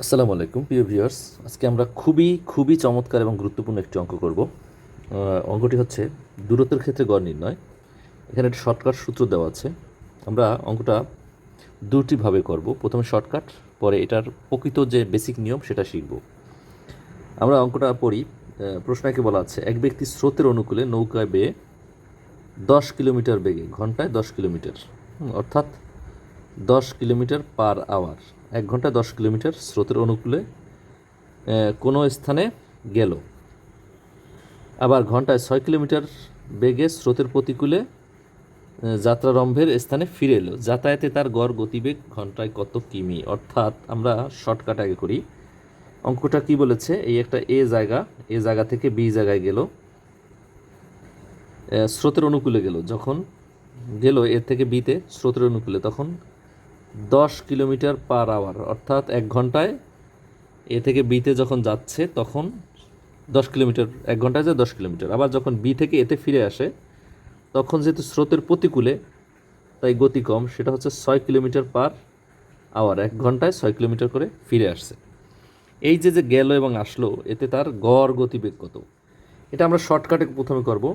আসসালামু আলাইকুম প্রিয় ভিউয়ার্স। আজকে আমরা খুবই চমৎকার এবং গুরুত্বপূর্ণ একটি অঙ্ক করব। অঙ্কটি হচ্ছে দূরত্বের ক্ষেত্রে গড় নির্ণয়। এখানে একটি শর্টকাট সূত্র দেওয়া আছে। আমরা অঙ্কটা দুটিভাবে করব, প্রথমে শর্টকাট, পরে এটার প্রকৃত যে বেসিক নিয়ম সেটা শিখব। আমরা অঙ্কটা পড়ি। প্রশ্নকে বলা আছে, এক ব্যক্তি স্রোতের অনুকূলে নৌকায় বেয়ে 10 কিলোমিটার বেগে ঘন্টায় 10 কিলোমিটার, অর্থাৎ 10 কিলোমিটার পার আওয়ার, 1 ঘন্টায় 10 কিলোমিটার স্রোতের অনুকূলে কোনো স্থানে গেল। আবার ঘন্টায় 6 কিলোমিটার বেগে স্রোতের প্রতিকূলে যাত্রারম্ভের স্থানে ফিরে এলো। যাতায়াতে তার গড় গতিবেগ ঘন্টায় কত কিমি? অর্থাৎ আমরা শর্টকাট আগে করি। অঙ্কটা কি বলেছে, এই একটা এ জায়গা থেকে বি জায়গায় গেল, স্রোতের অনুকূলে গেল। যখন গেল এর থেকে বিতে স্রোতের অনুকূলে, তখন 10 কিলোমিটার পার আওয়ার, অর্থাৎ 1 ঘন্টায় এ থেকে বিতে যখন যাচ্ছে তখন 10 কিলোমিটার, 1 ঘন্টায় যায় 10 কিলোমিটার। আবার যখন বি থেকে এতে ফিরে আসে তখন যেহেতু স্রোতের প্রতিকূলে তাই গতি কম, সেটা হচ্ছে 6 কিলোমিটার পার আওয়ার, 1 ঘন্টায় 6 কিলোমিটার করে ফিরে আসছে। এই যে গেল এবং আসলো, এতে তার গড় গতিবেগ কত? এটা আমরা শর্টকাটে প্রথমে করব।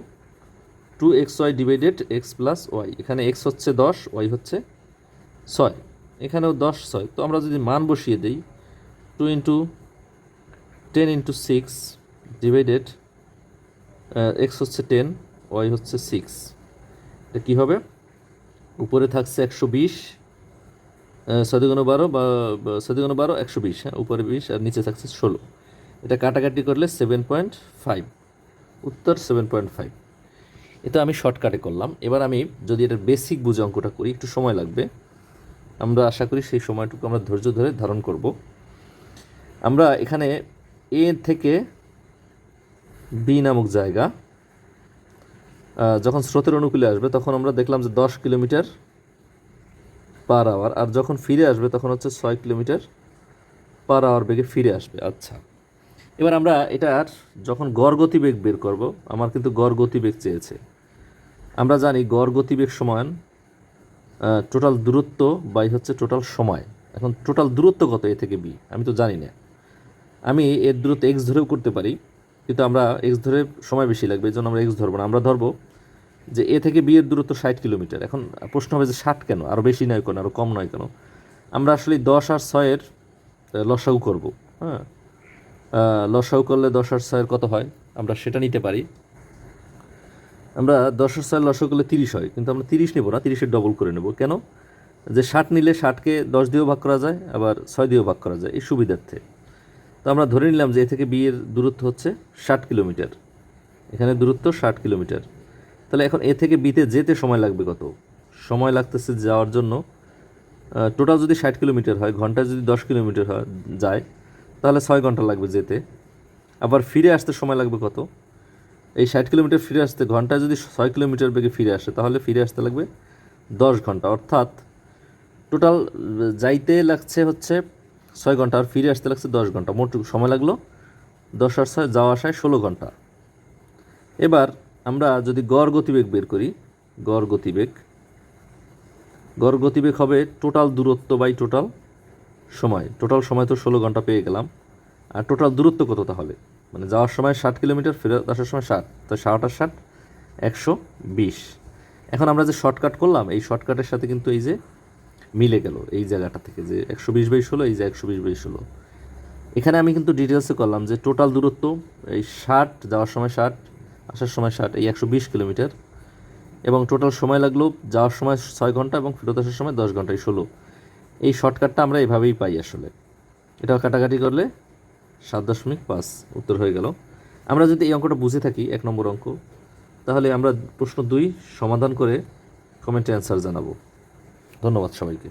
2xy divided x plus y. এখানে x হচ্ছে 10, ওয়াই হচ্ছে 6, এখানেও 10 6। তো আমরা যদি মান বসিয়ে দিই, 2 ইন্টু 10 ইন্টু 6 ডিভাইডেড এক্স হচ্ছে 10, ওয়াই হচ্ছে 6। এটা কী হবে? উপরে থাকছে 120, 6×12 বা 6×12 120, হ্যাঁ, উপরে 20 আর নিচে থাকছে 16। এটা কাটাকাটি করলে 7.5, উত্তর 7.5। এটা আমি শর্টকাটে করলাম। এবার আমি যদি এটার বেসিক বুঝে অঙ্কটা করি, একটু সময় লাগবে। আমরা আশা করি সেই সময়টুকু আমরা ধৈর্য ধরে ধারণ করব। আমরা এখানে এ থেকে বি নামক জায়গা যখন স্রোতের অনুকূলে আসবে তখন আমরা দেখলাম যে 10 কিলোমিটার পার আওয়ার, আর যখন ফিরে আসবে তখন হচ্ছে 6 কিলোমিটার পার আওয়ার বেগে ফিরে আসবে। আচ্ছা, এবার আমরা এটার যখন গড় গতিবেগ বের করব, আমার কিন্তু গড় গতিবেগ চেয়েছে। আমরা জানি গড় গতিবেগ সমান টোটাল দূরত্ব বাই হচ্ছে টোটাল সময়। এখন টোটাল দূরত্ব কত এ থেকে বি আমি তো জানি না। আমি এর দূরত্ব এক্স ধরেও করতে পারি, কিন্তু আমরা এক্স ধরে সময় বেশি লাগবে, এই জন্য আমরা এক্স ধরবো না। আমরা ধরবো যে এ থেকে বি এর দূরত্ব 60 কিলোমিটার। এখন প্রশ্ন হবে যে 60 কেন, আরও বেশি নয় কেন, আরও কম নয় কেন? আমরা আসলে 10 আর 6-এর লসাগু করব। হ্যাঁ, লসাগু করলে 10 আর 6-এর কত হয় আমরা সেটা নিতে পারি। আমরা 10 আর 6-এর লসাগু করলে 30 হয়, কিন্তু আমরা 30 নেব না, 30-এর ডবল করে নেব। কেন? যে 60 নিলে 60কে 10 দিয়েও ভাগ করা যায়, আবার 6 দিয়েও ভাগ করা যায়, এই সুবিধার্থে। তো আমরা ধরে নিলাম যে এ থেকে বি এর দূরত্ব হচ্ছে 60 কিলোমিটার, এখানে দূরত্ব 60 কিলোমিটার। তাহলে এখন এ থেকে বিতে যেতে সময় লাগবে কত? সময় লাগতেছে যাওয়ার জন্য, টোটাল যদি 60 কিলোমিটার হয়, ঘন্টায় যদি 10 কিলোমিটার হয় যায়, তাহলে 6 ঘন্টা লাগবে যেতে। আবার ফিরে আসতে সময় লাগবে কত? এই 60 কিলোমিটার ফিরে আসতে ঘন্টায় যদি 6 কিলোমিটার বেগে ফিরে আসে, তাহলে ফিরে আসতে লাগবে 10 ঘন্টা। অর্থাৎ টোটাল যাইতে লাগছে হচ্ছে 6 ঘন্টা, আর ফিরে আসতে লাগছে 10 ঘন্টা। মোট সময় লাগলো 10 আর 6 যাওয়া আসায় 16 ঘন্টা। এবার আমরা যদি গড় গতিবেগ বের করি, গড় গতিবেগ হবে টোটাল দূরত্ব বাই টোটাল সময়। টোটাল সময় তো 16 ঘন্টা পেয়ে গেলাম, আর টোটাল দূরত্ব কত তাহলে? মানে যাওয়ার সময় 60 কিলোমিটার, ফেরত আসার সময় 60, তো 60 আর 60 120। এখন আমরা যে শর্টকাট করলাম, এই শর্টকাটের সাথে কিন্তু এই যে মিলে গেল এই জায়গাটা থেকে, যে 120/16, এই যে 120/16। এখানে আমি কিন্তু ডিটেলসে করলাম যে টোটাল দূরত্ব এই 60, যাওয়ার সময় 60, আসার সময় 60, এই 120 কিলোমিটার, এবং টোটাল সময় লাগলো যাওয়ার সময় 6 ঘন্টা এবং ফেরত আসার সময় 10 ঘন্টা, এই 16। এই শর্টকাটটা আমরা এভাবেই পাই আসলে। এটাও কাটাকাটি করলে 7.5 উত্তর হয়ে গেল। আমরা যদি এই অঙ্কটা বুঝে থাকি, 1 নম্বর অঙ্ক, তাহলে আমরা প্রশ্ন 2 সমাধান করে কমেন্টে অ্যান্সার জানাবো। ধন্যবাদ সবাইকে।